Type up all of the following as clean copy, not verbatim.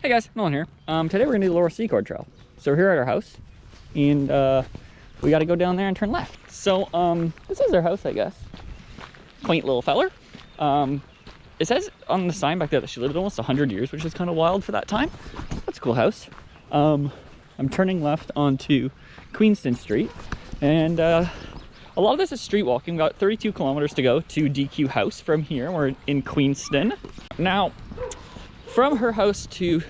Hey guys, Nolan here. Today we're gonna do the Lower Secord Trail. So we're here at our house, and we got to go down there and turn left. So this is our house, I guess. Quaint little feller. It says on the sign back there that she lived almost 100 years, which is kind of wild for that time. That's a cool house. I'm turning left onto Queenston Street, and a lot of this is street walking. We've got 32 kilometers to go to DQ House from here. We're in Queenston. Now, from her house to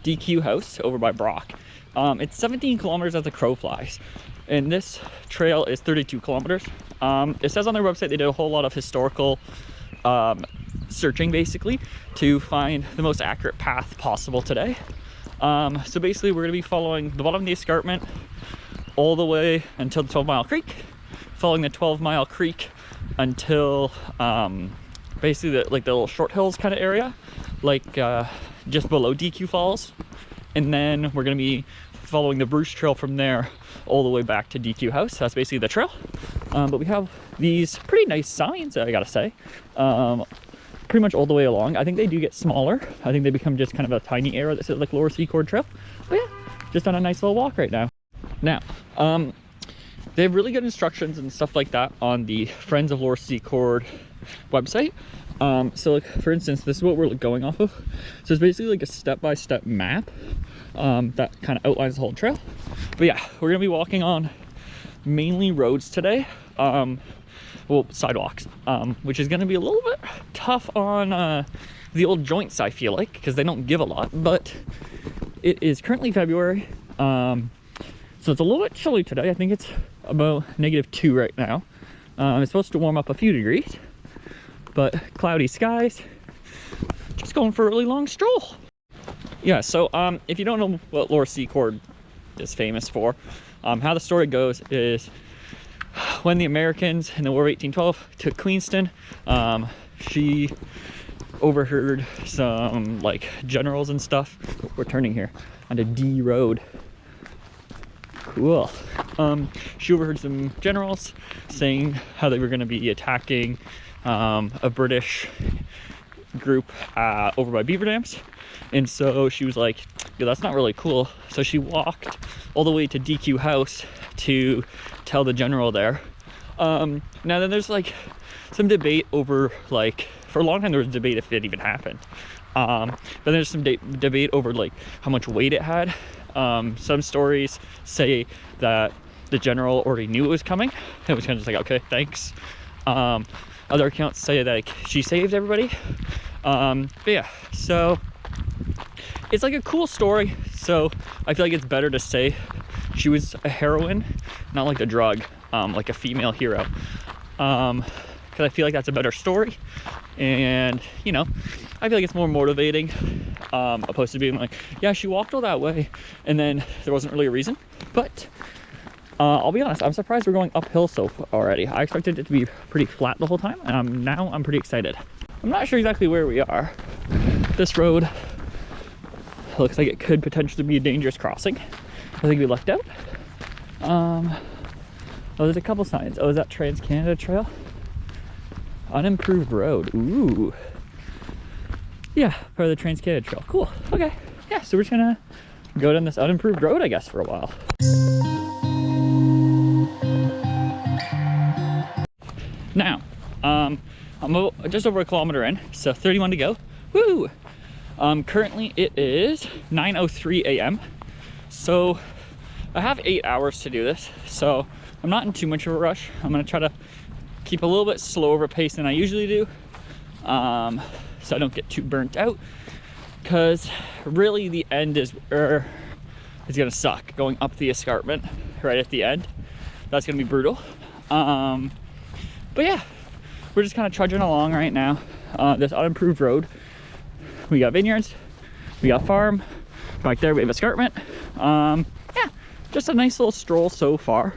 DQ House over by Brock, it's 17 kilometers as the crow flies. And this trail is 32 kilometers. It says on their website they did a whole lot of historical searching basically to find the most accurate path possible today. So basically we're gonna be following the bottom of the escarpment all the way until the 12-mile creek, following the 12-mile creek until basically the little short hills kind of area, like just below DQ Falls. And then we're gonna be following the Bruce Trail from there all the way back to DQ House. That's basically the trail. But we have these pretty nice signs, I gotta say, pretty much all the way along. I think they do get smaller. I think they become just kind of a tiny area that says like Lower Secord Trail. But yeah, just on a nice little walk right now. Now, they have really good instructions and stuff like that on the Friends of Lower Secord website. So like, for instance, this is what we're going off of. So it's basically like a step-by-step map that kind of outlines the whole trail. But yeah, we're gonna be walking on mainly roads today, well, sidewalks, which is gonna be a little bit tough on the old joints, I feel like, because they don't give a lot. But it is currently February, so it's a little bit chilly today. I think it's about -2 right now. It's supposed to warm up a few degrees, but cloudy skies. Just going for a really long stroll. Yeah, so if you don't know what Lower Secord is famous for, how the story goes is when the Americans in the War of 1812 took Queenston, she overheard some like generals and stuff. We're turning here onto D Road. Cool. She overheard some generals saying how they were going to be attacking a British group over by beaver dams, and so she was like, yeah, that's not really cool. So she walked all the way to DQ House to tell the general there. Now then there's like some debate over, like, for a long time there was debate if it even happened, but there's some debate over like how much weight it had. Some stories say that the general already knew it was coming. It was kind of just like, okay, thanks. Other accounts say that like, she saved everybody. But yeah, so it's like a cool story. So I feel like it's better to say she was a heroine, not like a drug, like a female hero. Because I feel like that's a better story. And, you know, I feel like it's more motivating, opposed to being like, yeah, she walked all that way and then there wasn't really a reason. But I'll be honest, I'm surprised we're going uphill so far already. I expected it to be pretty flat the whole time, and now I'm pretty excited. I'm not sure exactly where we are. This road looks like it could potentially be a dangerous crossing. I think we lucked out. Oh, there's a couple signs. Oh, is that Trans-Canada Trail? Unimproved road. Ooh. Yeah, part of the Trans-Canada Trail. Cool. Okay. Yeah, so we're just gonna go down this unimproved road, I guess, for a while. Now, I'm just over a kilometer in, so 31 to go. Woo! Currently it is 9:03 a.m. So I have 8 hours to do this, so I'm not in too much of a rush. I'm gonna try to keep a little bit slower of a pace than I usually do, so I don't get too burnt out, because really the end is gonna suck. Going up the escarpment right at the end, that's gonna be brutal. But yeah, we're just kind of trudging along right now. This unimproved road. We got vineyards, we got farm, back there we have escarpment. Yeah, just a nice little stroll so far.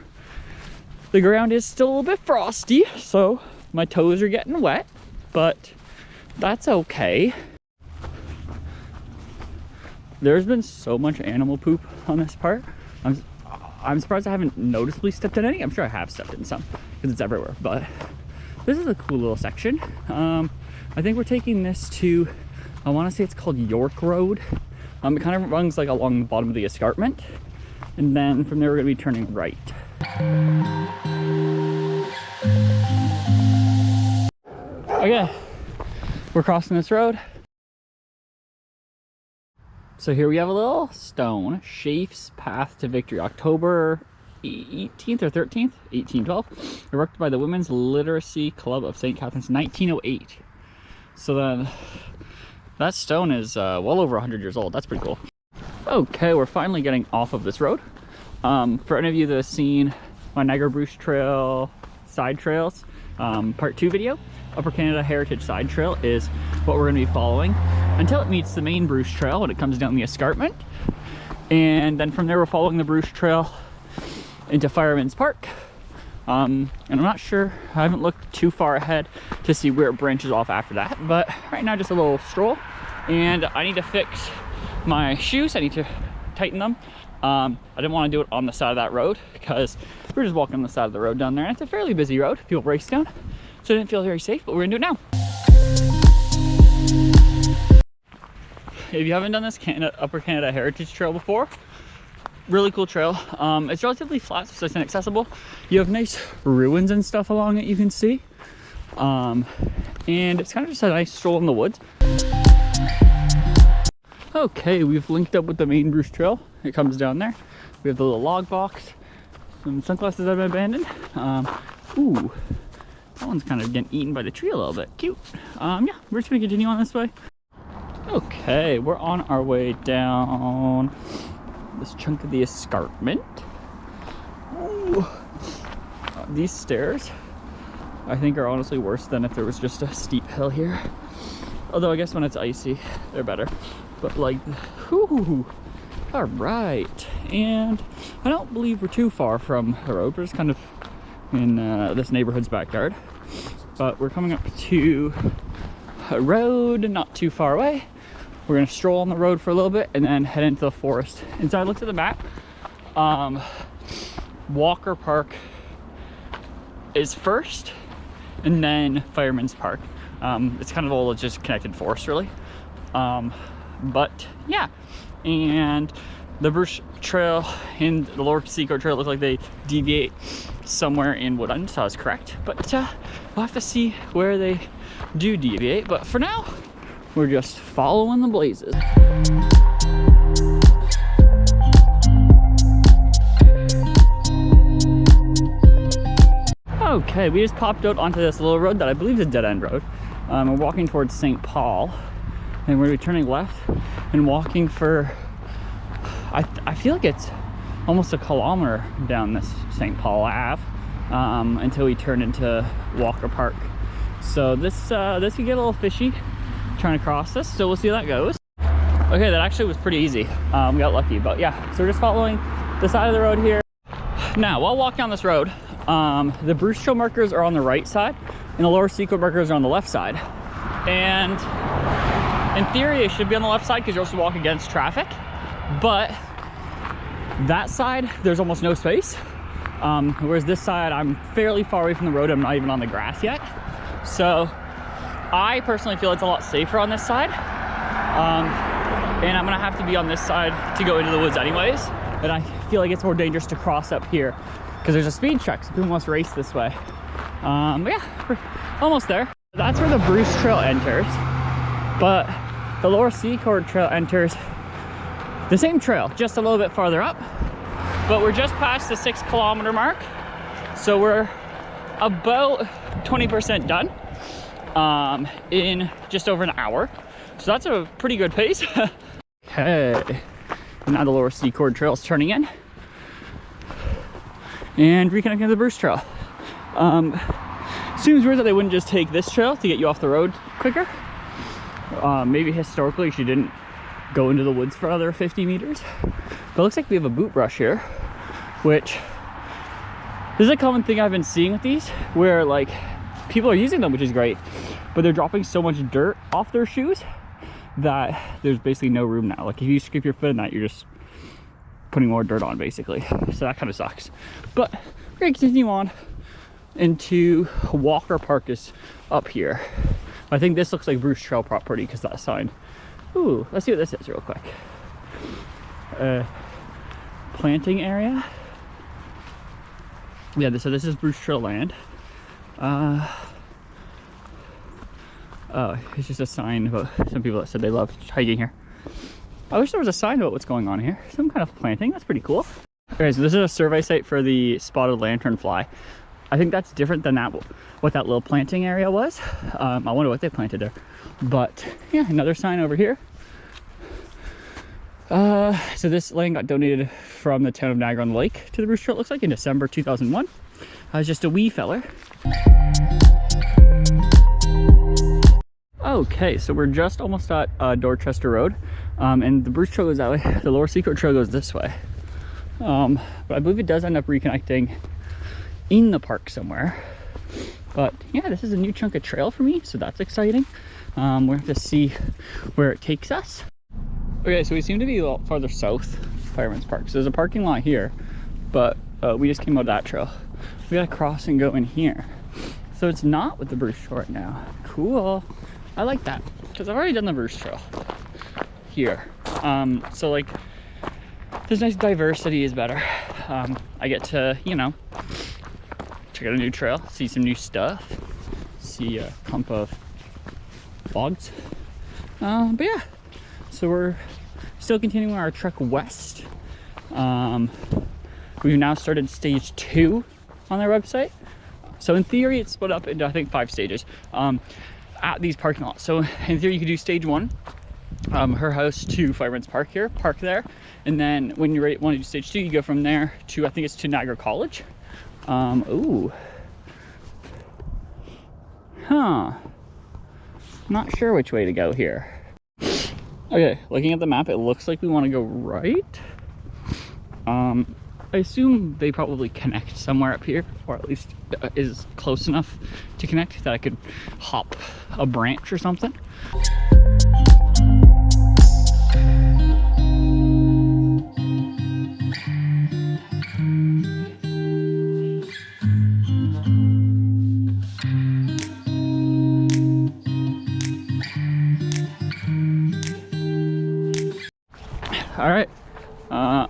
The ground is still a little bit frosty, so my toes are getting wet, but that's okay. There's been so much animal poop on this part. I'm surprised I haven't noticeably stepped in any. I'm sure I have stepped in some because it's everywhere, but this is a cool little section. I think we're taking this to, I want to say it's called York Road. It kind of runs like along the bottom of the escarpment, and then from there we're gonna be turning right. Okay, we're crossing this road. So here we have a little stone, Shafe's Path to Victory, October 18th or 13th, 1812, erected by the Women's Literacy Club of St. Catherine's, 1908. So then that stone is well over 100 years old. That's pretty cool. Okay, we're finally getting off of this road. For any of you that have seen my Niagara Bruce Trail side trails, part 2 video, Upper Canada Heritage Side Trail is what we're going to be following until it meets the main Bruce Trail when it comes down the escarpment. And then from there we're following the Bruce Trail into Fireman's Park. And I'm not sure, I haven't looked too far ahead to see where it branches off after that, but right now just a little stroll. And I need to fix my shoes, I need to tighten them. I didn't want to do it on the side of that road because we're just walking on the side of the road down there, and it's a fairly busy road, people race down, so I didn't feel very safe, but we're gonna do it now. If you haven't done this Upper Canada Heritage Trail before, really cool trail. It's relatively flat, so it's inaccessible. You have nice ruins and stuff along it you can see, and it's kind of just a nice stroll in the woods. Okay, we've linked up with the main Bruce Trail. It comes down there. We have the little log box, some sunglasses that have been abandoned. Ooh, that one's kind of getting eaten by the tree a little bit. Cute. Yeah, we're just gonna continue on this way. Okay, we're on our way down this chunk of the escarpment. Ooh. These stairs, I think, are honestly worse than if there was just a steep hill here. Although I guess when it's icy, they're better. But like, whoo, all right. And I don't believe we're too far from the road. We're just kind of in this neighborhood's backyard. But we're coming up to a road not too far away. We're gonna stroll on the road for a little bit and then head into the forest. And so I looked at the map. Walker Park is first, and then Fireman's Park. It's kind of all just connected forest, really. But yeah, and the Bruce Trail and the Lower Secord Trail look like they deviate somewhere in Woodland, so I was correct. But we'll have to see where they do deviate. But for now, we're just following the blazes. Okay, we just popped out onto this little road that I believe is a dead-end road. We're walking towards St. Paul, and we're turning left and walking for, I feel like it's almost a kilometer down this St. Paul Ave until we turn into Walker Park. So this could get a little fishy trying to cross this, so we'll see how that goes. Okay, that actually was pretty easy. We got lucky, but yeah, so we're just following the side of the road here. Now, while walking on this road, the Bruce Trail markers are on the right side and the Lower Secord markers are on the left side. And in theory, it should be on the left side because you're supposed to walk against traffic. But that side, there's almost no space. Whereas this side, I'm fairly far away from the road. I'm not even on the grass yet. So I personally feel it's a lot safer on this side. And I'm gonna have to be on this side to go into the woods anyways. And I feel like it's more dangerous to cross up here because there's a speed check, so people must race this way. But yeah, we're almost there. That's where the Bruce Trail enters, but the Lower Secord Trail enters the same trail, just a little bit farther up. But we're just past the 6 kilometer mark, so we're about 20% done in just over an hour. So that's a pretty good pace. Okay, now the Lower Secord Trail is turning in and reconnecting to the Bruce Trail. Seems weird that they wouldn't just take this trail to get you off the road quicker. Maybe historically she didn't go into the woods for another 50 meters. But it looks like we have a boot brush here, which this is a common thing I've been seeing with these, where like people are using them, which is great, but they're dropping so much dirt off their shoes that there's basically no room now. Like if you scrape your foot in that, you're just putting more dirt on basically. So that kind of sucks. But we're gonna continue on into Walker Park is up here. I think this looks like Bruce Trail property because that sign. Ooh, let's see what this is real quick. a planting area. Yeah, so this is Bruce Trail land. Oh, it's just a sign about some people that said they love hiking here. I wish there was a sign about what's going on here. Some kind of planting, that's pretty cool. Okay, so this is a survey site for the spotted lanternfly. I think that's different than that, what that little planting area was. I wonder what they planted there. But yeah, another sign over here. So this land got donated from the town of Niagara-on-the-Lake to the Bruce Trail, it looks like, in December 2001. I was just a wee feller. Okay, so we're just almost at Dorchester Road, and the Bruce Trail goes that way. The Lower Secord Trail goes this way. But I believe it does end up reconnecting in the park somewhere. But yeah, this is a new chunk of trail for me, so that's exciting. We'll have to see where it takes us. Okay, so we seem to be a lot farther south of Fireman's Park. So there's a parking lot here, but we just came out of that trail. We gotta cross and go in here. So it's not with the Bruce Trail right now. Cool. I like that, because I've already done the Bruce Trail here. So like, there's nice diversity is better. I get to, you know, check out a new trail, see some new stuff, see a clump of logs. But yeah, so we're still continuing our trek west. We've now started stage 2 on their website. So in theory, it's split up into, I think, 5 stages at these parking lots. So in theory, you could do stage 1, her house to Fireman's Park here, park there. And then when you want to do stage 2, you go from there to, I think it's to Niagara College. Ooh. Huh. Not sure which way to go here. Okay, looking at the map, it looks like we want to go right. I assume they probably connect somewhere up here, or at least is close enough to connect that I could hop a branch or something. All right, I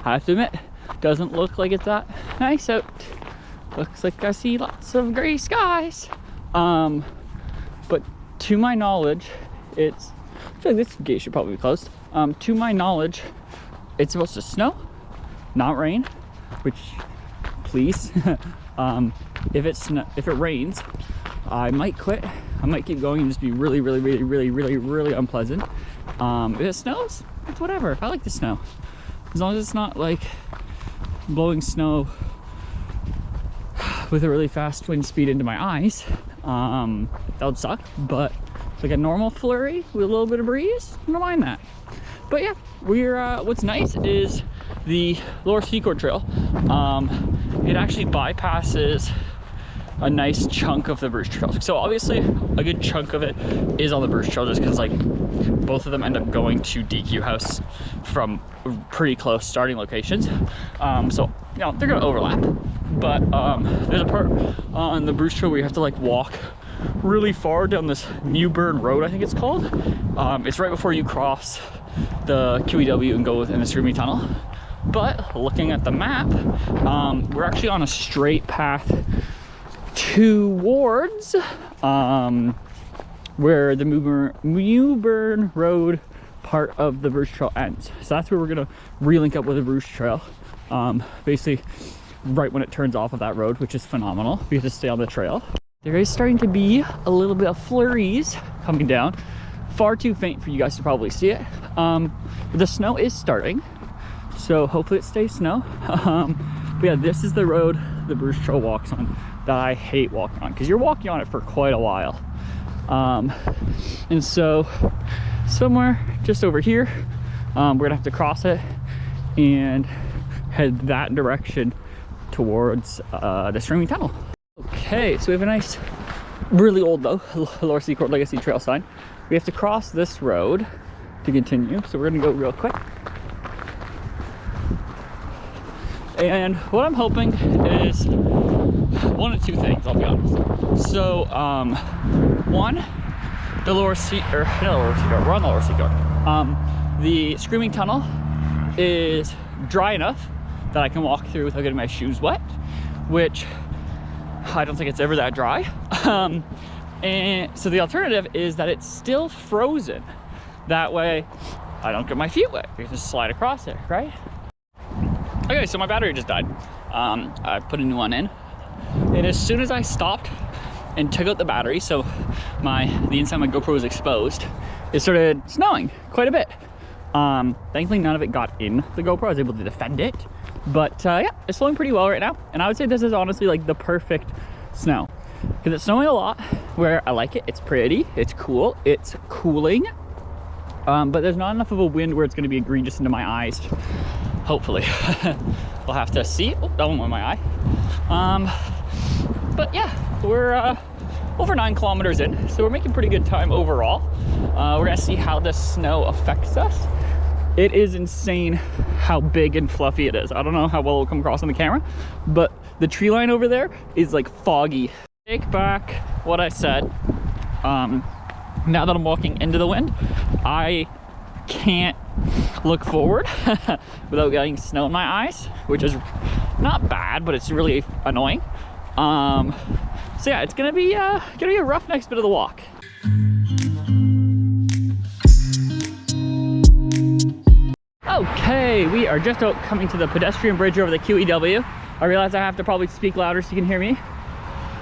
have to admit, doesn't look like it's that nice out. Looks like I see lots of gray skies. But to my knowledge, I feel like this gate should probably be closed. To my knowledge, it's supposed to snow, not rain, which, please. If it rains, I might quit. I might keep going and just be really, really, really, really, really, really unpleasant. If it snows, it's whatever. I like the snow. As long as it's not like blowing snow with a really fast wind speed into my eyes, that would suck. But like a normal flurry with a little bit of breeze, I don't mind that. But yeah, what's nice is the Lower Secord Trail. It actually bypasses a nice chunk of the Bruce Trail. So obviously a good chunk of it is on the Bruce Trail, just because like both of them end up going to DQ House from pretty close starting locations. So you know, they're gonna overlap. But there's a part on the Bruce Trail where you have to like walk really far down this Mewburn Road, I think it's called. It's right before you cross the QEW and go in the Screaming Tunnel. But looking at the map, we're actually on a straight path towards where the Mewburn Road part of the Bruce Trail ends. So that's where we're gonna relink up with the Bruce Trail. Basically right when it turns off of that road, which is phenomenal. We have to stay on the trail. There is starting to be a little bit of flurries coming down. Far too faint for you guys to probably see it. But the snow is starting, so hopefully it stays snow. But yeah, this is the road the Bruce Trail walks on that I hate walking on, because you're walking on it for quite a while. And so somewhere just over here, we're gonna have to cross it and head that direction towards the Screaming Tunnel. Okay, so we have a nice, really old though, Lower Secord Legacy Trail sign. We have to cross this road to continue, so we're gonna go real quick. And what I'm hoping is one of two things, I'll be honest. So, one, the Lower Secord, we're on the Lower Secord. The Screaming Tunnel is dry enough that I can walk through without getting my shoes wet, which I don't think it's ever that dry. And so the alternative is that it's still frozen. That way I don't get my feet wet. I can just slide across there, right? Okay, so my battery just died. I put a new one in, and as soon as I stopped and took out the battery, so the inside of my GoPro was exposed, it started snowing quite a bit. Thankfully none of it got in the GoPro. I was able to defend it, but yeah, it's flowing pretty well right now. And I would say this is honestly like the perfect snow, because it's snowing a lot where I like it. It's pretty, it's cool, it's cooling, but there's not enough of a wind where it's going to be egregious into my eyes, hopefully. We'll have to see. Oh, that one went in my eye. But yeah, we're over 9 kilometers in, so we're making pretty good time overall. We're gonna see how the snow affects us. It is insane how big and fluffy it is. I don't know how well it'll come across on the camera, but the tree line over there is like foggy. Take back what I said. Now that I'm walking into the wind, I can't look forward without getting snow in my eyes, which is not bad, but it's really annoying. So yeah, it's gonna be a rough next bit of the walk. Okay, we are just out coming to the pedestrian bridge over the QEW. I realize I have to probably speak louder so you can hear me.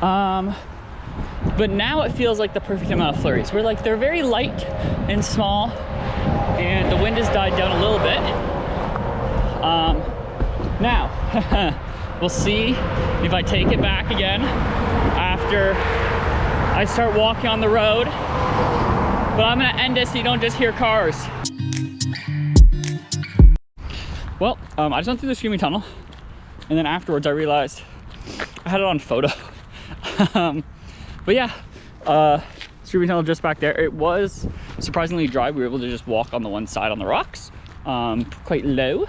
But now it feels like the perfect amount of flurries. They're very light and small, and the wind has died down a little bit. Now, we'll see if I take it back again after I start walking on the road. But I'm gonna end it so you don't just hear cars. Well, I just went through the Screaming Tunnel, and then afterwards I realized I had it on photo. But yeah, Screaming Tunnel just back there. It was surprisingly dry. We were able to just walk on the one side on the rocks, quite low.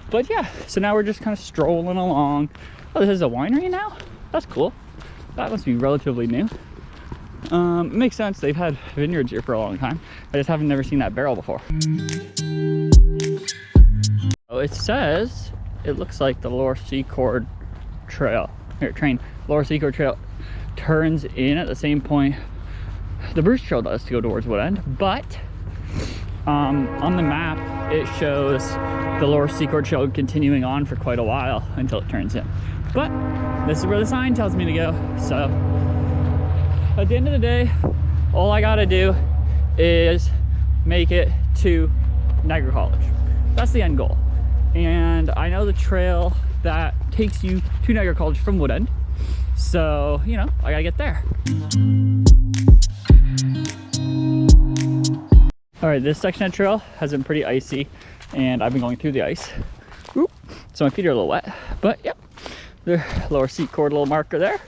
But yeah, so now we're just kind of strolling along. Oh, this is a winery now? That's cool. That must be relatively new. It makes sense. They've had vineyards here for a long time. I just haven't never seen that barrel before. Oh, it says, it looks like the Lower Secord Trail, Lower Secord Trail turns in at the same point the Bruce Trail does to go towards Woodend, but on the map it shows the Lower Secord Trail continuing on for quite a while until it turns in. But this is where the sign tells me to go. So at the end of the day, all I gotta do is make it to Niagara College. That's the end goal. And I know the trail that takes you to Niagara College from Woodend, so you know, I gotta get there. All right, this section of trail has been pretty icy, and I've been going through the ice. Ooh, so my feet are a little wet, but yep, the Lower Secord little marker there.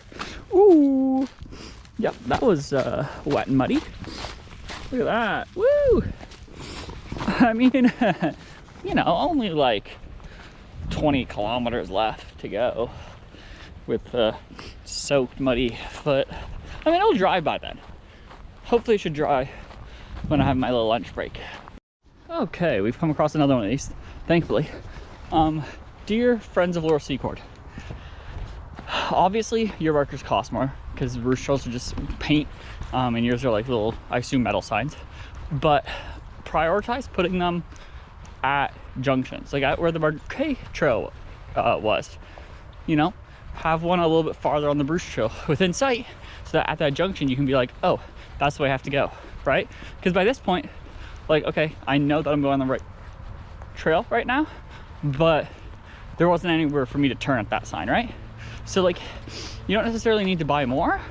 Ooh, yep, that was wet and muddy. Look at that, woo! I mean, you know, only like 20 kilometers left to go with the soaked, muddy foot. I mean, it'll dry by then. Hopefully it should dry when I have my little lunch break. Okay, we've come across another one of these, thankfully. Dear friends of Lower Secord, obviously your markers cost more because Bruce Trails are just paint, and yours are like little, I assume, metal signs. But prioritize putting them at junctions, like at where the Marquet Trail was. You know, have one a little bit farther on the Bruce Trail within sight, so that at that junction you can be like, oh, that's the way I have to go, right? Because by this point, like, okay, I know that I'm going on the right trail right now, but there wasn't anywhere for me to turn at that sign, right? So like, you don't necessarily need to buy more,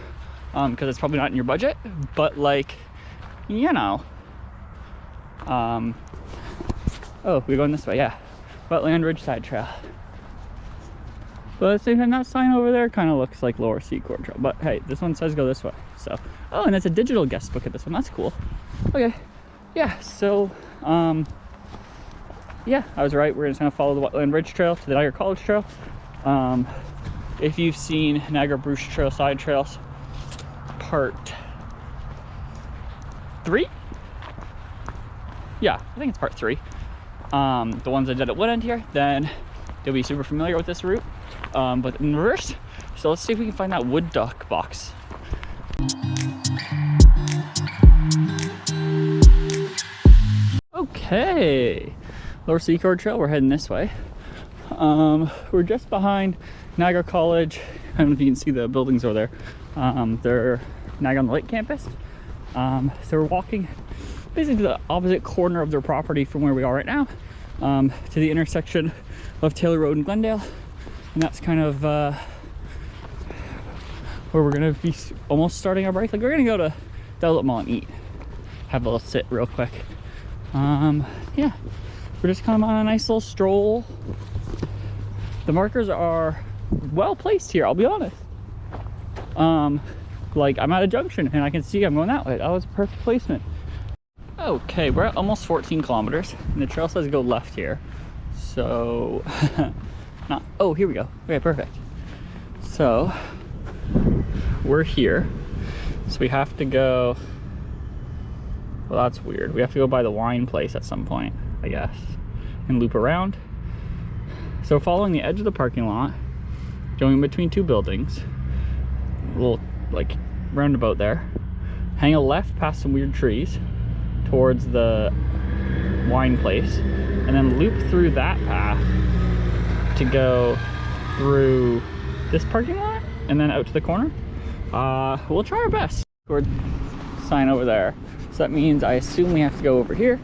because it's probably not in your budget, but like, you know, oh, we're going this way, yeah. Wetland Ridgeside Trail. But at the same time, that sign over there kind of looks like Lower Secord Trail. But hey, this one says go this way. So, oh, and it's a digital guest book at this one. That's cool. Okay, yeah, so, yeah, I was right. We're just gonna follow the Wetland Ridge Trail to the Niagara College Trail. If you've seen Niagara Bruce Trail Side Trails, part 3? Yeah, I think it's part 3. the ones that did at Woodend here, then they'll be super familiar with this route. But in reverse, so let's see if we can find that wood duck box. Okay, Lower Secord Trail, we're heading this way. We're just behind Niagara College. I don't know if you can see the buildings over there. They're Niagara on the Lake campus. So we're walking basically to the opposite corner of their property from where we are right now, to the intersection of Taylor Road and Glendale. And that's kind of where we're gonna be almost starting our break. Like, we're gonna go to the Outlet Mall and eat, have a little sit real quick. Yeah, we're just kind of on a nice little stroll. The markers are well placed here, I'll be honest. Like, I'm at a junction and I can see I'm going that way. That was a perfect placement. Okay, we're at almost 14 kilometers and the trail says go left here. So, oh, here we go. Okay, perfect. So, we're here. So we have to go, well, that's weird. We have to go by the wine place at some point, I guess, and loop around. So following the edge of the parking lot, going between two buildings, a little like roundabout there, hang a left past some weird trees towards the wine place, and then loop through that path to go through this parking lot and then out to the corner. We'll try our best. Sign over there. So that means I assume we have to go over here.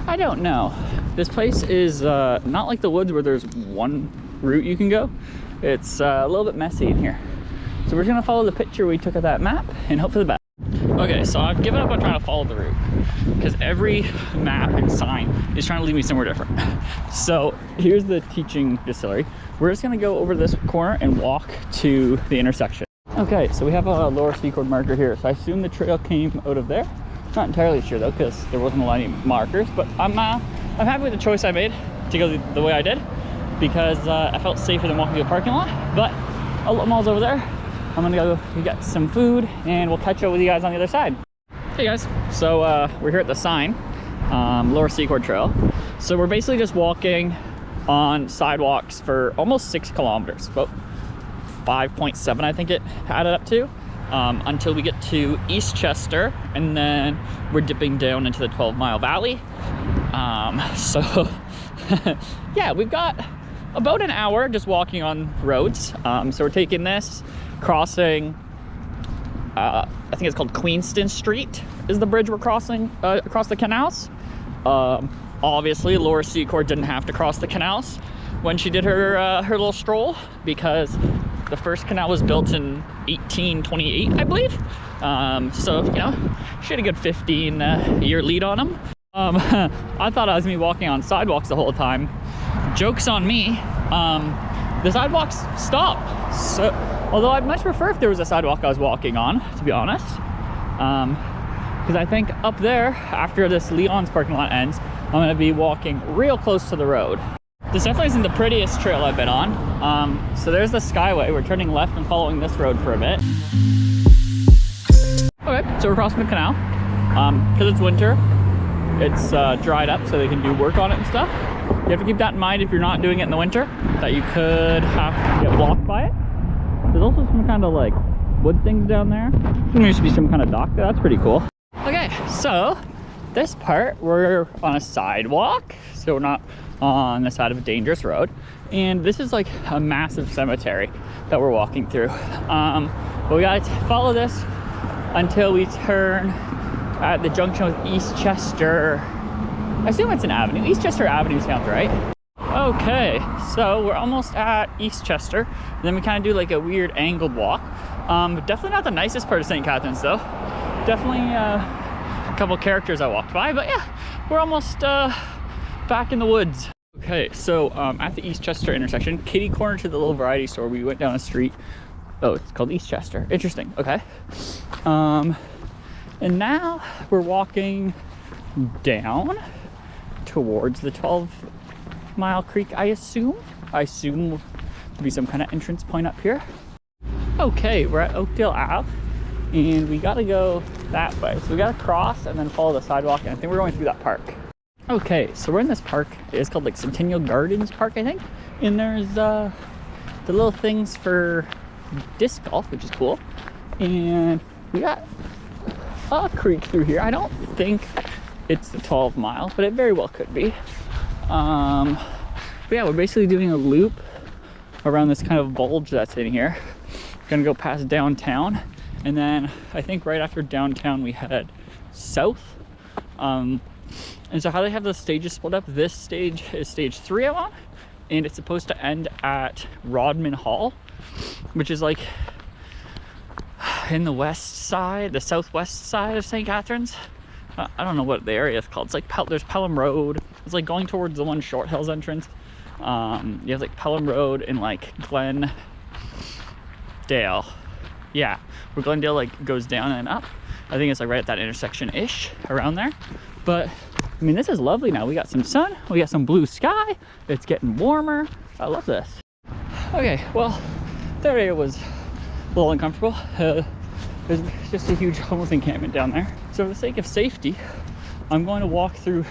I don't know. This place is not like the woods where there's one route you can go. It's a little bit messy in here. So we're just gonna follow the picture we took of that map and hope for the best. Okay, so I've given up on trying to follow the route because every map and sign is trying to lead me somewhere different. So here's the teaching distillery. We're just gonna go over this corner and walk to the intersection. Okay, so we have a Lower Secord marker here. So I assume the trail came out of there. Not entirely sure though, because there wasn't a lot of markers, but I'm happy with the choice I made to go the way I did, because I felt safer than walking to a parking lot. But Outlet Mall's over there. I'm gonna go get some food and we'll catch up with you guys on the other side. Hey guys, so we're here at the sign, Lower Secord Trail. So we're basically just walking on sidewalks for almost 6 kilometers, about 5.7 I think it added up to, until we get to East Chester, and then we're dipping down into the 12-mile valley. So yeah, we've got about an hour just walking on roads. So we're taking this, crossing, I think it's called Queenston Street is the bridge we're crossing across the canals. Obviously Lower Secord didn't have to cross the canals when she did her little stroll, because the first canal was built in 1828, I believe. So, you know, she had a good 15-year lead on them. I thought I was gonna be walking on sidewalks the whole time. Joke's on me. The sidewalks stopped. So, although I'd much prefer if there was a sidewalk I was walking on, to be honest. Because I think up there, after this Leon's parking lot ends, I'm gonna be walking real close to the road. This definitely isn't the prettiest trail I've been on. So there's the Skyway. We're turning left and following this road for a bit. Okay, so we're crossing the canal. Because it's winter, it's dried up so they can do work on it and stuff. You have to keep that in mind if you're not doing it in the winter, that you could have to get blocked by it. There's also some kind of like wood things down there. There used to be some kind of dock there. That's pretty cool. Okay, so this part, we're on a sidewalk, so we're not on the side of a dangerous road, and this is like a massive cemetery that we're walking through. But we gotta follow this until we turn at the junction with East Chester. I assume it's an avenue. East Chester Avenue sounds right. Okay, so we're almost at East Chester, and then we kind of do like a weird angled walk. Definitely not the nicest part of St. Catharines though. Definitely a couple characters I walked by, but yeah, we're almost back in the woods. Okay, so at the East Chester intersection, kitty corner to the little variety store, we went down a street. Oh, it's called East Chester. Interesting. Okay. And now we're walking down towards the 12-mile creek, I assume. I assume there'll be some kind of entrance point up here. Okay, we're at Oakdale Ave, and we gotta go that way. So we gotta cross and then follow the sidewalk, and I think we're going through that park. Okay, so we're in this park. It's called like Centennial Gardens Park, I think. And there's the little things for disc golf, which is cool. And we got a creek through here. I don't think it's the 12 mile, but it very well could be. But yeah, we're basically doing a loop around this kind of bulge that's in here. We're gonna go past downtown, and then I think right after downtown we head south. And so how they have the stages split up, this stage is stage 3 I'm on, and it's supposed to end at Rodman Hall, which is like in the west side, the southwest side of St. Catharines. I don't know what the area is called. It's like there's Pelham Road. It's like going towards the one Short Hills entrance. You have like Pelham Road and like Glendale. Yeah, where Glendale like goes down and up. I think it's like right at that intersection-ish, around there. But I mean, this is lovely now. We got some sun, we got some blue sky. It's getting warmer. I love this. Okay, well, that area was a little uncomfortable. There's just a huge homeless encampment down there. So for the sake of safety, I'm going to walk through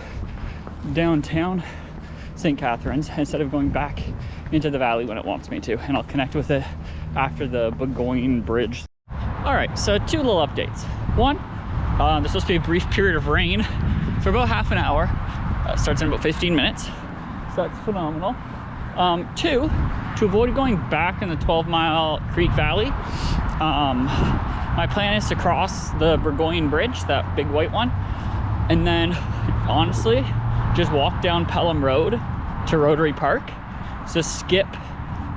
downtown St. Catharines instead of going back into the valley when it wants me to, and I'll connect with it after the Burgoyne Bridge. All right, so 2 little updates. One, there's supposed to be a brief period of rain for about half an hour. Starts in about 15 minutes, so that's phenomenal. 2, to avoid going back in the 12-mile Creek Valley, my plan is to cross the Burgoyne Bridge, that big white one, and then honestly just walk down Pelham Road to Rotary Park. So skip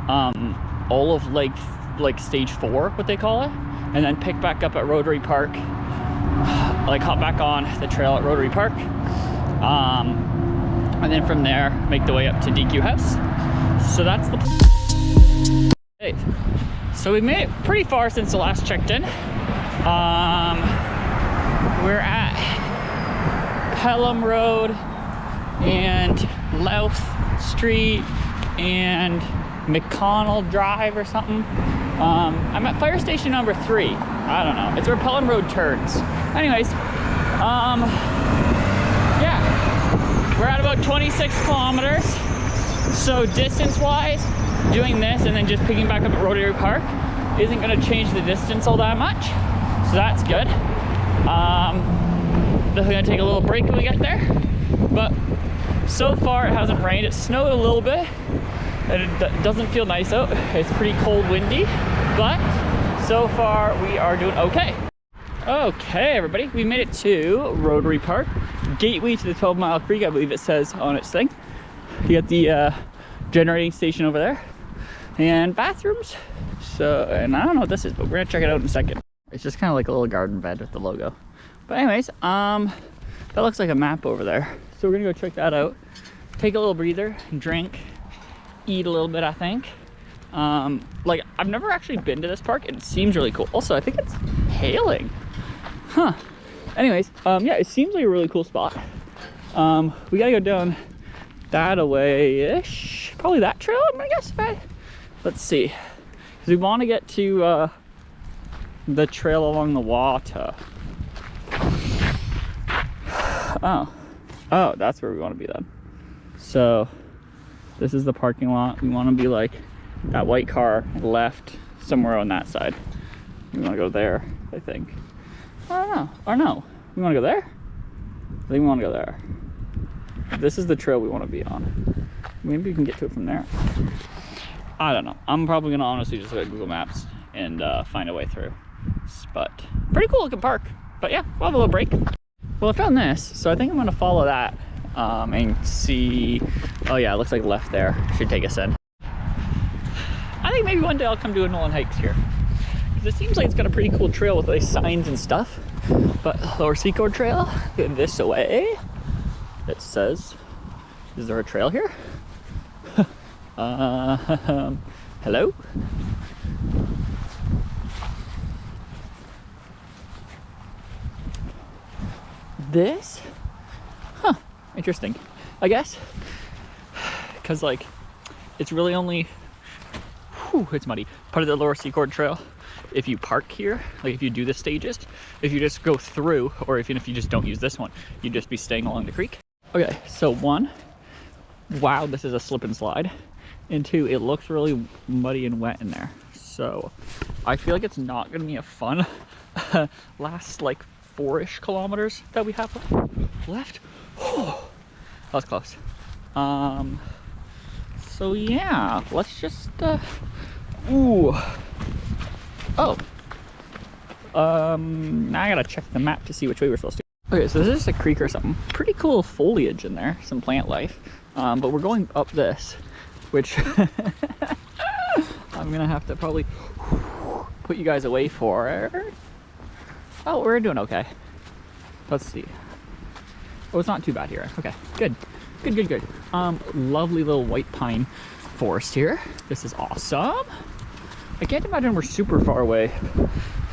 all of like stage 4, what they call it, and then pick back up at Rotary Park, like hop back on the trail at Rotary Park, and then from there make the way up to DQ House. So that's the plan. Okay. So we made it pretty far since the last checked in. We're at Pelham Road and Louth Street and McConnell Drive or something. I'm at fire station number 3. I don't know. It's where Pelham Road turns. Anyways, yeah, we're at about 26 kilometers. So distance-wise, doing this and then just picking back up at Rotary Park isn't going to change the distance all that much. So that's good. Definitely going to take a little break when we get there. But so far it hasn't rained. It snowed a little bit. And it doesn't feel nice out. It's pretty cold, windy, but so far we are doing okay. Okay, everybody, we made it to Rotary Park, gateway to the 12-mile creek, I believe it says on its thing. You got the generating station over there and bathrooms. So, and I don't know what this is, but we're gonna check it out in a second. It's just kind of like a little garden bed with the logo. But anyways, that looks like a map over there. So we're gonna go check that out, take a little breather, drink, eat a little bit, I think. Like, I've never actually been to this park and it seems really cool. Also, I think it's hailing. Huh. Anyways, yeah, it seems like a really cool spot. We gotta go down that away-ish. Probably that trail, I guess. Let's see. Because we want to get to the trail along the water. Oh, that's where we want to be then. So this is the parking lot. We want to be like that white car left somewhere on that side. We want to go there, I think. I don't know. Or no. We want to go there? I think we want to go there. This is the trail we want to be on. Maybe we can get to it from there. I don't know. I'm probably going to honestly just look at Google Maps and find a way through. But pretty cool looking park. But yeah, we'll have a little break. Well, I found this, so I think I'm going to follow that and see. Oh yeah, it looks like left there. Should take us in. I think maybe one day I'll come do a Nolan hikes here. Because it seems like it's got a pretty cool trail with like signs and stuff. But Lower Secord Trail, this way. It says, is there a trail here? Hello? This? Huh, interesting. I guess, because like, it's really only, it's muddy, part of the Lower Secord Trail. If you park here, like if you do the stages, if you just go through, or if you just don't use this one, you'd just be staying along the creek. Okay, so one, wow, this is a slip and slide. And two, it looks really muddy and wet in there. So I feel like it's not gonna be a fun last like 4-ish kilometers that we have left. That was close. So yeah, let's just ooh. Oh. Now I gotta check the map to see which way we're supposed to. Okay, so this is a creek or something. Pretty cool foliage in there, some plant life. But we're going up this, which I'm gonna have to probably put you guys away for. Oh, we're doing okay. Let's see. Oh, it's not too bad here. Okay, good. Good, good, good. Lovely little white pine forest here. This is awesome. I can't imagine we're super far away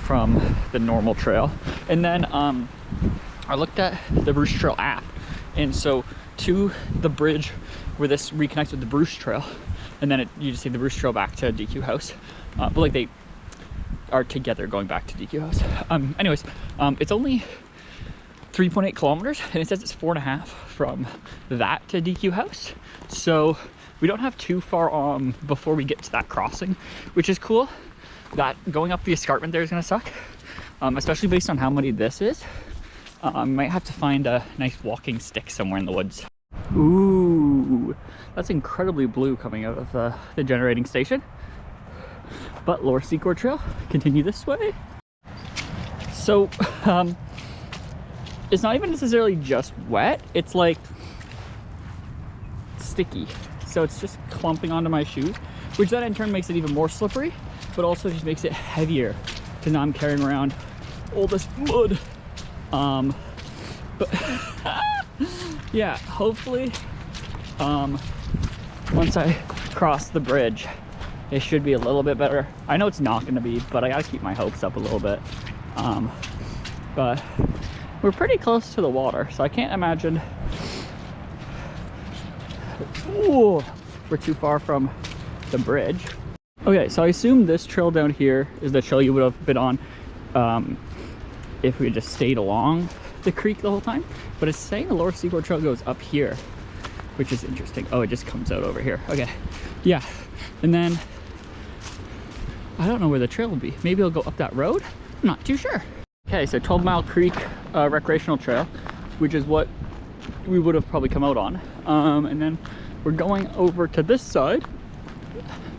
from the normal trail. And then I looked at the Bruce Trail app, and so to the bridge where this reconnects with the Bruce Trail, and then you just see the Bruce Trail back to DQ House. But like they are together going back to DQ House. Anyways, it's only 3.8 kilometers, and it says it's 4.5 from that to DQ House. So we don't have too far before we get to that crossing, which is cool. That going up the escarpment there is gonna suck, especially based on how muddy this is. I might have to find a nice walking stick somewhere in the woods. Ooh, that's incredibly blue coming out of the generating station. But Lower Secord Trail, continue this way. So, it's not even necessarily just wet, it's like sticky. So it's just clumping onto my shoes, which then in turn makes it even more slippery, but also just makes it heavier because now I'm carrying around all this mud. But yeah, hopefully once I cross the bridge, it should be a little bit better. I know it's not going to be, but I gotta keep my hopes up a little bit. But we're pretty close to the water, so I can't imagine ooh, we're too far from the bridge. Okay, so I assume this trail down here is the trail you would have been on if we just stayed along the creek the whole time. But it's saying the Lower Secord Trail goes up here, which is interesting. Oh, it just comes out over here. Okay, yeah. And then I don't know where the trail will be. Maybe it'll go up that road? I'm not too sure. Okay, so 12 Mile Creek recreational trail, which is what we would have probably come out on. And then we're going over to this side.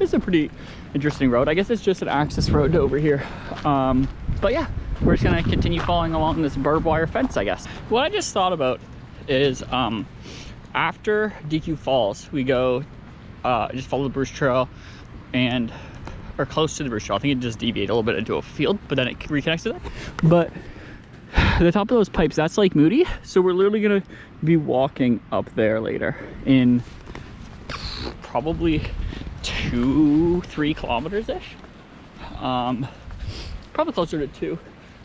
It's a pretty interesting road. I guess it's just an access road to over here. But yeah, we're just gonna continue following along this barbed wire fence, I guess. What I just thought about is after DQ Falls, we go just follow the Bruce Trail and or close to the Bruce Trail. I think it just deviated a little bit into a field, but then it reconnects to that. But the top of those pipes, that's Lake Moody. So we're literally gonna be walking up there later in probably 2-3 kilometers ish. Probably closer to 2.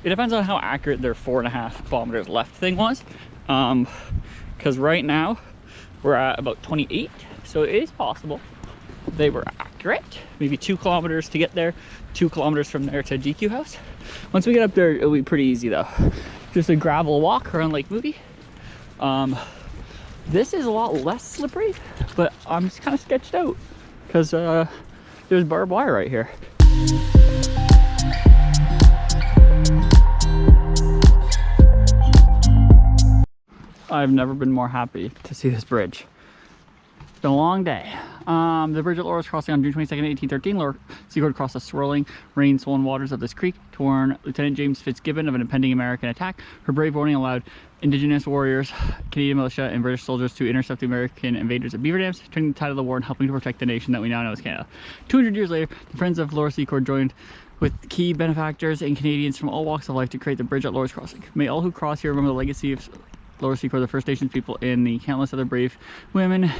It depends on how accurate their 4.5 kilometers left thing was. Because right now we're at about 28, so it is possible they were accurate. Maybe 2 kilometers to get there, 2 kilometers from there to DQ House. Once we get up there, it'll be pretty easy though. Just a gravel walk around Lake Moody. This is a lot less slippery, but I'm just kind of sketched out because there's barbed wire right here. I've never been more happy to see this bridge. It's been a long day. The bridge at Laura's Crossing on June 22nd, 1813. Lower Secord crossed the swirling, rain-swollen waters of this creek to warn Lieutenant James Fitzgibbon of an impending American attack. Her brave warning allowed Indigenous warriors, Canadian militia, and British soldiers to intercept the American invaders at Beaver Dams, turning the tide of the war and helping to protect the nation that we now know as Canada. 200 years later, the Friends of Lower Secord joined with key benefactors and Canadians from all walks of life to create the bridge at Laura's Crossing. May all who cross here remember the legacy of Lower Secord, the First Nations people, and the countless other brave women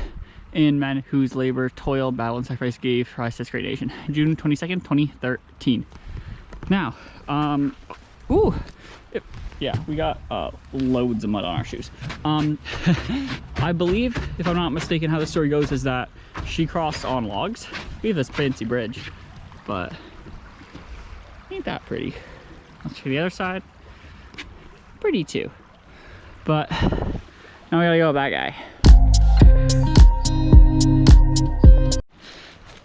and men whose labor, toil, battle, and sacrifice gave rise to this great nation. June 22nd, 2013. Now, yeah, we got loads of mud on our shoes. I believe, if I'm not mistaken, how the story goes is that she crossed on logs. We have this fancy bridge, but ain't that pretty. Let's see the other side. Pretty too. But Now we gotta go with that guy.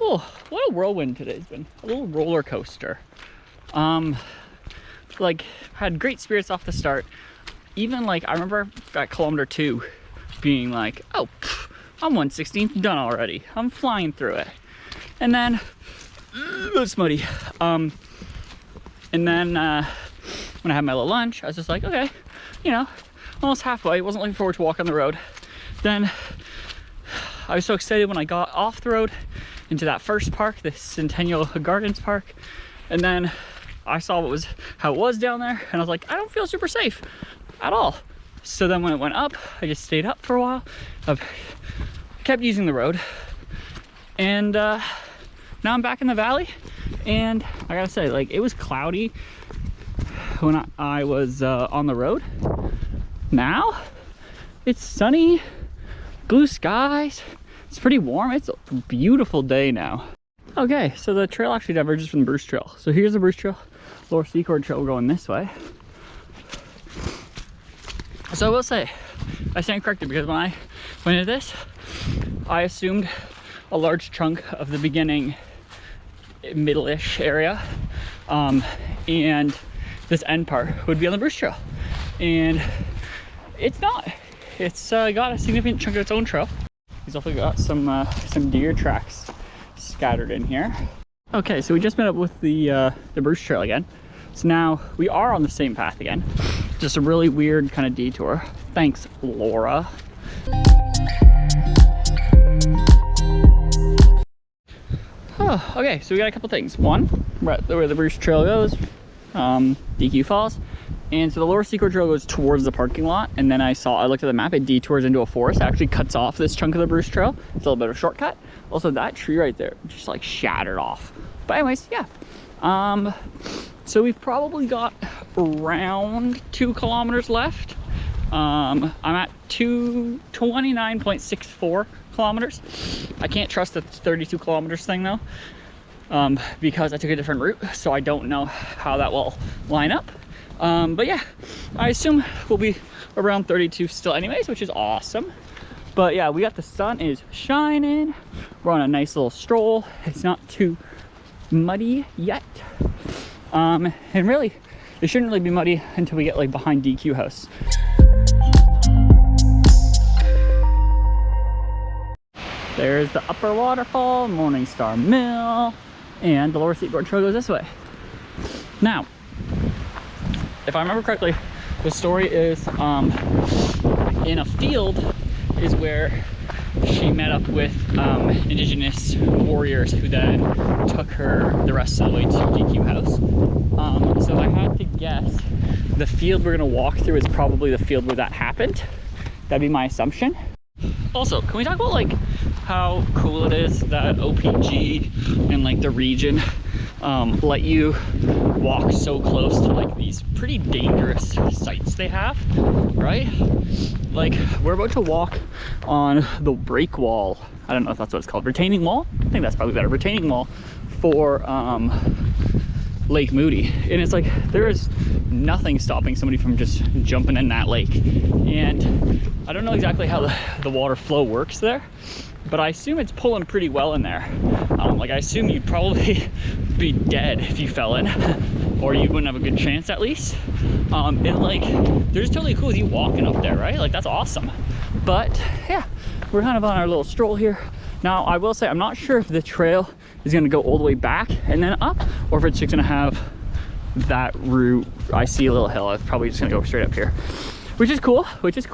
Oh, what a whirlwind today's been. A little roller coaster. Like, had great spirits off the start. Even like, I remember at kilometer 2 being like, oh, I'm 1/16 done already. I'm flying through it. And then, it's muddy. And then when I had my little lunch, I was just like, okay, you know, almost halfway. Wasn't looking forward to walk on the road. Then I was so excited when I got off the road into that first park, the Centennial Gardens Park. And then I saw how it was down there, and I was like, I don't feel super safe at all. So then when it went up, I just stayed up for a while. I kept using the road, and now I'm back in the valley. And I gotta say, like, it was cloudy when I was on the road. Now it's sunny, blue skies. It's pretty warm. It's a beautiful day now. Okay, so the trail actually diverges from the Bruce Trail. So here's the Bruce Trail, Lower Secord Trail going this way. So I will say, I stand corrected, because when I went into this, I assumed a large chunk of the beginning, middle-ish area, and this end part would be on the Bruce Trail. And it's not. It's got a significant chunk of its own trail. He's also got some deer tracks scattered in here. Okay, so we just met up with the Bruce Trail again. So now we are on the same path again. Just a really weird kind of detour. Thanks, Laura. Oh, okay, so we got a couple things. One, right where the Bruce Trail goes, DQ Falls. And so the Lower Secord Trail goes towards the parking lot, and then I looked at the map, it detours into a forest. It actually cuts off this chunk of the Bruce Trail. It's a little bit of a shortcut. Also, that tree right there just like shattered off. But anyways, yeah. So we've probably got around 2 kilometers left. I'm at 29.64 kilometers. I can't trust the 32 kilometers thing though, because I took a different route, so I don't know how that will line up. But yeah, I assume we'll be around 32 still anyways, which is awesome. But yeah, the sun is shining. We're on a nice little stroll. It's not too muddy yet. And really, it shouldn't really be muddy until we get like behind DQ House. There's the upper waterfall, Morningstar Mill, and the Lower Secord Trail goes this way. Now, if I remember correctly, the story is in a field is where she met up with indigenous warriors who then took her the rest of the way to DQ House. So if I had to guess, the field we're gonna walk through is probably the field where that happened. That'd be my assumption. Also, can we talk about like how cool it is that OPG and like the region let you walk so close to like these pretty dangerous sites they have, right? Like, we're about to walk on the break wall. I don't know if that's what it's called. Retaining wall? I think that's probably better. Retaining wall for Lake Moody. And it's like, there is nothing stopping somebody from just jumping in that lake. And I don't know exactly how the water flow works there, but I assume it's pulling pretty well in there. Like, I assume you'd probably be dead if you fell in, or you wouldn't have a good chance at least. And like, they're just totally cool with you walking up there, right? Like, that's awesome. But yeah, we're kind of on our little stroll here. Now, I will say, I'm not sure if the trail is gonna go all the way back and then up, or if it's just gonna have that route. I see a little hill. I'm probably just gonna go straight up here, which is cool, because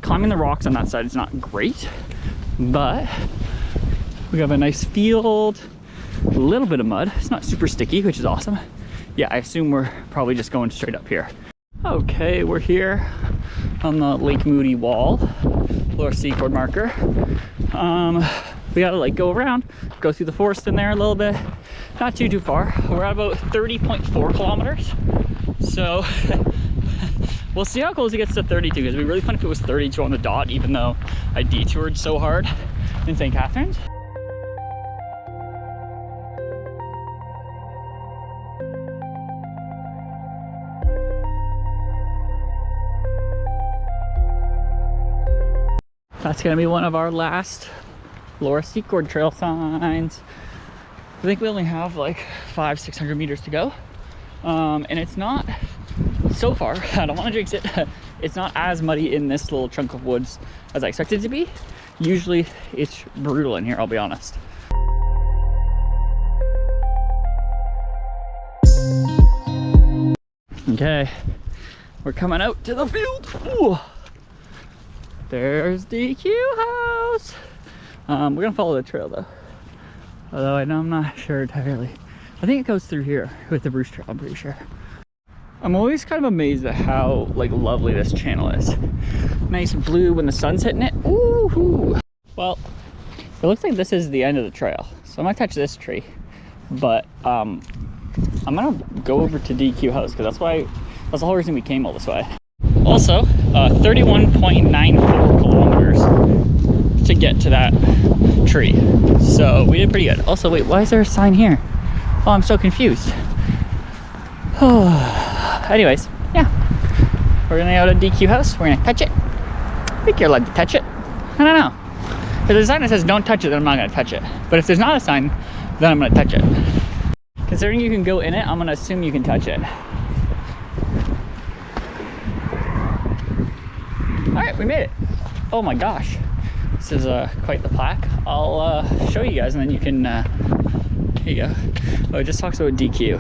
climbing the rocks on that side is not great. But we have a nice field, a little bit of mud. It's not super sticky, which is awesome. Yeah, I assume we're probably just going straight up here. Okay, we're here on the Lake Moody wall, Lower Secord marker. We gotta like go around, go through the forest in there a little bit. Not too far. We're at about 30.4 kilometers. So we'll see how close it gets to 32, because it'd be really fun if it was 32 on the dot, even though I detoured so hard in St. Catharines. That's gonna be one of our last Laura Secord trail signs. I think we only have like 500-600 meters to go. And it's not so far, I don't want to jinx it, it's not as muddy in this little chunk of woods as I expected it to be. Usually it's brutal in here, I'll be honest. Okay, we're coming out to the field. Ooh. There's DQ house. We're gonna follow the trail though. Although I'm not sure entirely. I think it goes through here with the Bruce Trail, I'm pretty sure. I'm always kind of amazed at how like lovely this channel is. Nice blue when the sun's hitting it. Ooh. Well, it looks like this is the end of the trail. So I might touch this tree, but I'm gonna go over to DQ house because that's the whole reason we came all this way. Also, 31.94 kilometers to get to that tree. So we did pretty good. Also, wait, why is there a sign here? Oh, I'm so confused. Anyways, yeah. We're gonna go to DQ house. We're gonna touch it. I think you're allowed to touch it. I don't know. If there's a sign that says don't touch it, then I'm not gonna touch it. But if there's not a sign, then I'm gonna touch it. Considering you can go in it, I'm gonna assume you can touch it. All right, we made it. Oh my gosh. This is quite the plaque. I'll show you guys and then you can, here you go. Oh, it just talks about DQ.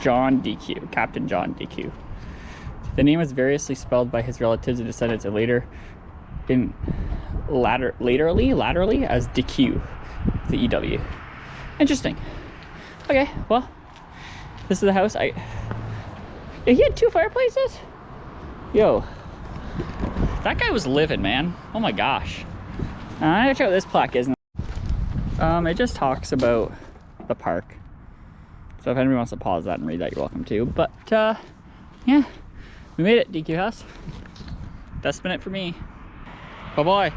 John DQ, Captain John DQ. The name is variously spelled by his relatives and descendants and laterally as DQ, the EW. Interesting. Okay, well, this is the house. He had 2 fireplaces? Yo, that guy was living, man. Oh my gosh. I gotta check what this plaque is. It just talks about the park. So if anybody wants to pause that and read that, you're welcome to. But yeah, we made it, DQ house. That's been it for me. Bye-bye.